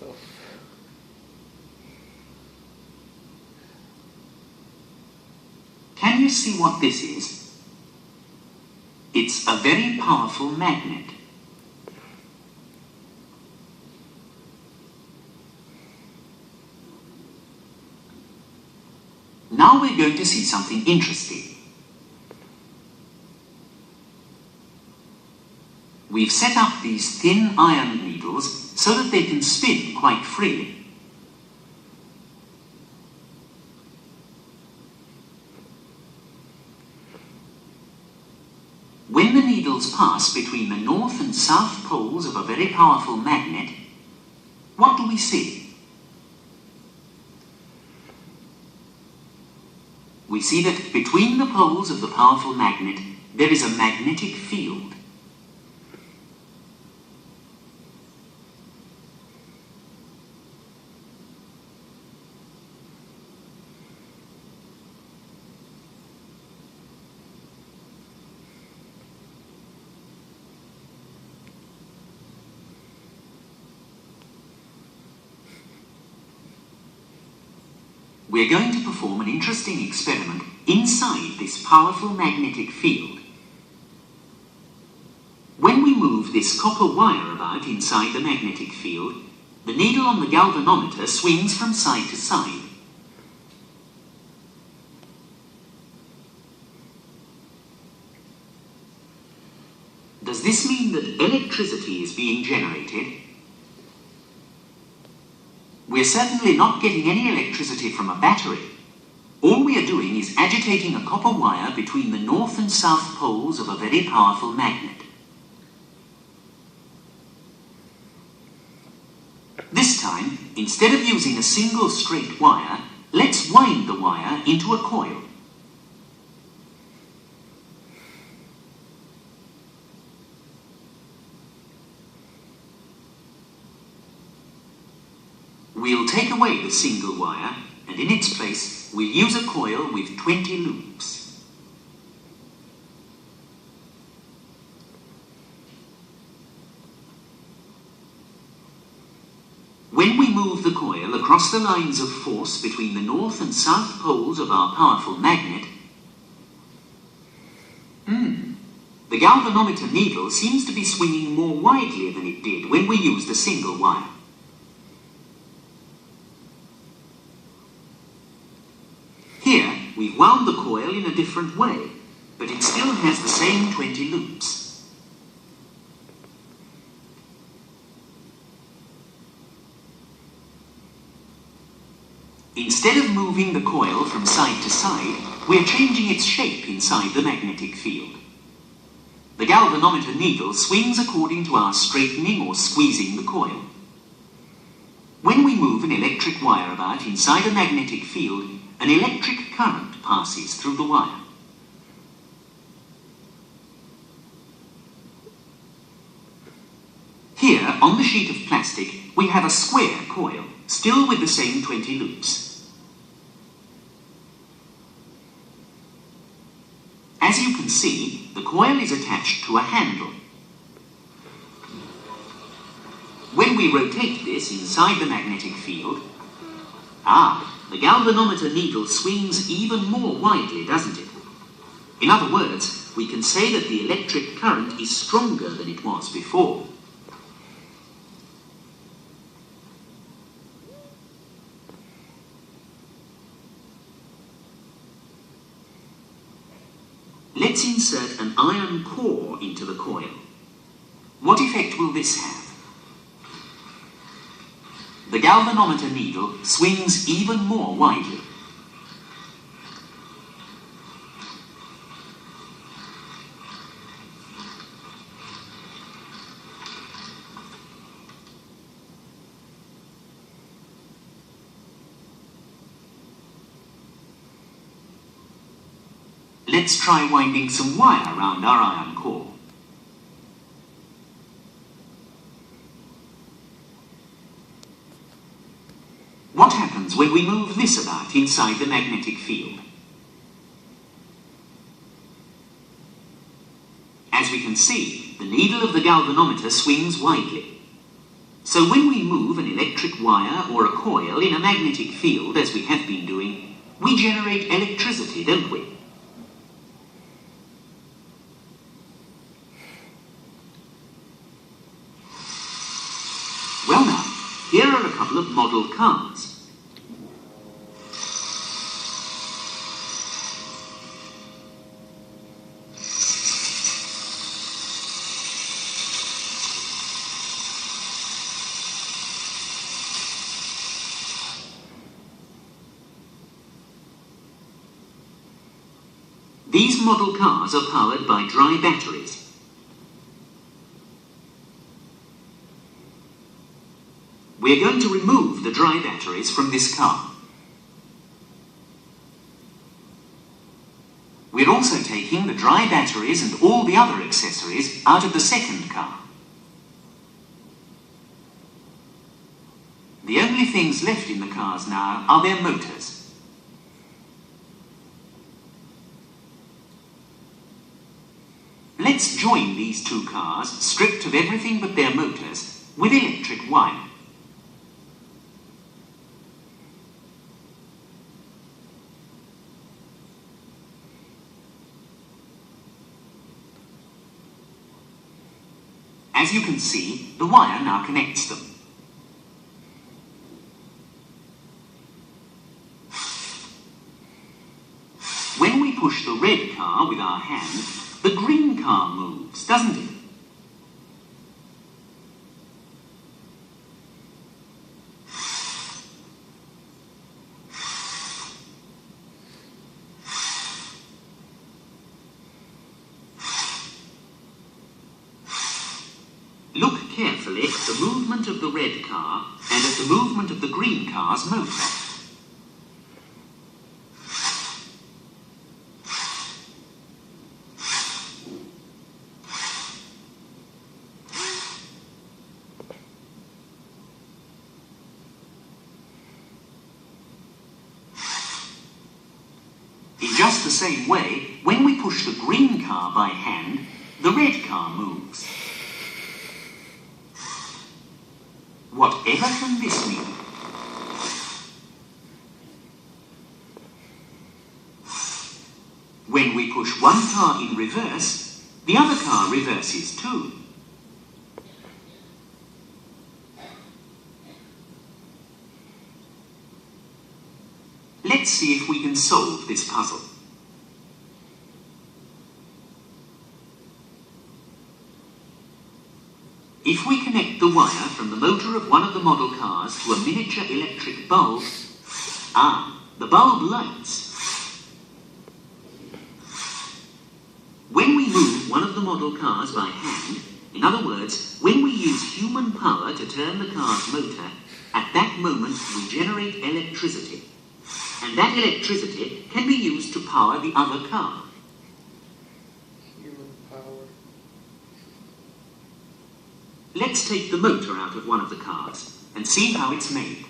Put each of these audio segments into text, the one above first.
of... Can you see what this is? It's a very powerful magnet. Now we're going to see something interesting. We've set up these thin iron needles so that they can spin quite freely. When the needles pass between the north and south poles of a very powerful magnet, what do we see? We see that between the poles of the powerful magnet, there is a magnetic field. We're going to perform an interesting experiment inside this powerful magnetic field. When we move this copper wire about inside the magnetic field, the needle on the galvanometer swings from side to side. Does this mean that electricity is being generated? We're certainly not getting any electricity from a battery. All we are doing is agitating a copper wire between the north and south poles of a very powerful magnet. This time, instead of using a single straight wire, let's wind the wire into a coil. We'll take away the single wire, and in its place, we'll use a coil with 20 loops. When we move the coil across the lines of force between the north and south poles of our powerful magnet, the galvanometer needle seems to be swinging more widely than it did when we used a single wire. Here, we've wound the coil in a different way, but it still has the same 20 loops. Instead of moving the coil from side to side, we're changing its shape inside the magnetic field. The galvanometer needle swings according to our straightening or squeezing the coil. When we move an electric wire about inside a magnetic field, an electric current passes through the wire. Here, on the sheet of plastic, we have a square coil, still with the same 20 loops. As you can see, the coil is attached to a handle. When we rotate this inside the magnetic field, the galvanometer needle swings even more widely, doesn't it? In other words, we can say that the electric current is stronger than it was before. Let's insert an iron core into the coil. What effect will this have? The galvanometer needle swings even more widely. Let's try winding some wire around our iron core. What happens when we move this about inside the magnetic field? As we can see, the needle of the galvanometer swings widely. So when we move an electric wire or a coil in a magnetic field, as we have been doing, we generate electricity, don't we? Well now, here are a couple of model cars. These model cars are powered by dry batteries. We're going to remove the dry batteries from this car. We're also taking the dry batteries and all the other accessories out of the second car. The only things left in the cars now are their motors. Let's join these two cars, stripped of everything but their motors, with electric wire. As you can see, the wire now connects them. When we push the red car with our hand, the green car moves, doesn't it? Look carefully at the movement of the red car and at the movement of the green car's motor. In just the same way, when we push the green car by hand, the red car moves. Whatever can this mean? When we push one car in reverse, the other car reverses too. Let's see if we can solve this puzzle. If we connect the wire from the motor of one of the model cars to a miniature electric bulb, the bulb lights. When we move one of the model cars by hand, in other words, when we use human power to turn the car's motor, at that moment we generate electricity. And that electricity can be used to power the other car. Human power. Let's take the motor out of one of the cars and see how it's made.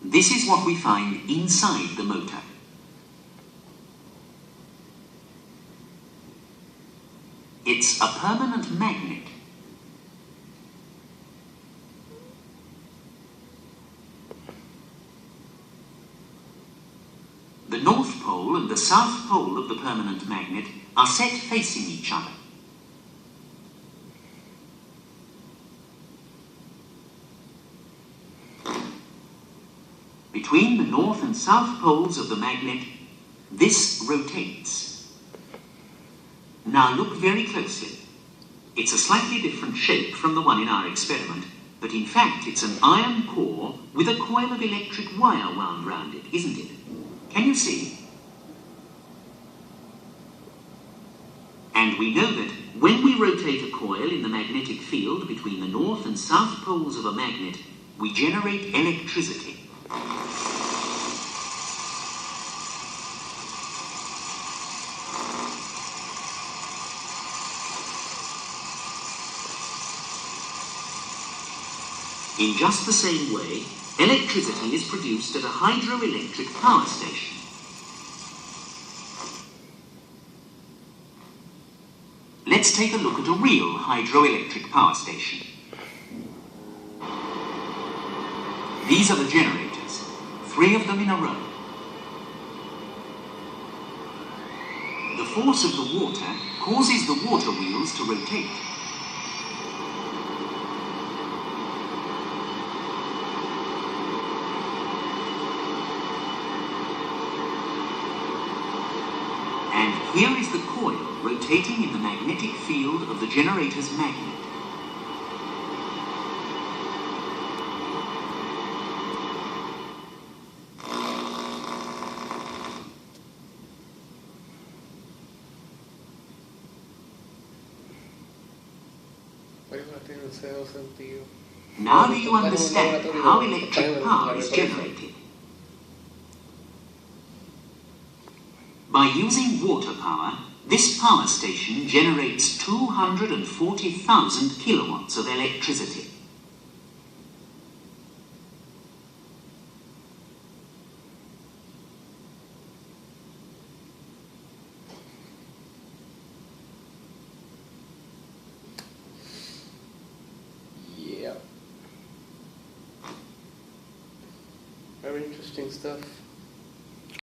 This is what we find inside the motor. It's a permanent magnet. The North Pole and the South Pole of the permanent magnet are set facing each other. Between the North and South Poles of the magnet, this rotates. Now look very closely. It's a slightly different shape from the one in our experiment, but in fact it's an iron core with a coil of electric wire wound round it, isn't it? Can you see? And we know that when we rotate a coil in the magnetic field between the North and South Poles of a magnet, we generate electricity. In just the same way, Electricity is produced at a hydroelectric power station. Let's take a look at a real hydroelectric power station. These are the generators, 3 of them in a row. The force of the water causes the water wheels to rotate. And here is the coil rotating in the magnetic field of the generator's magnet. Now do you understand how electric power is generated? By using water power, this power station generates 240,000 kilowatts of electricity. Very interesting stuff.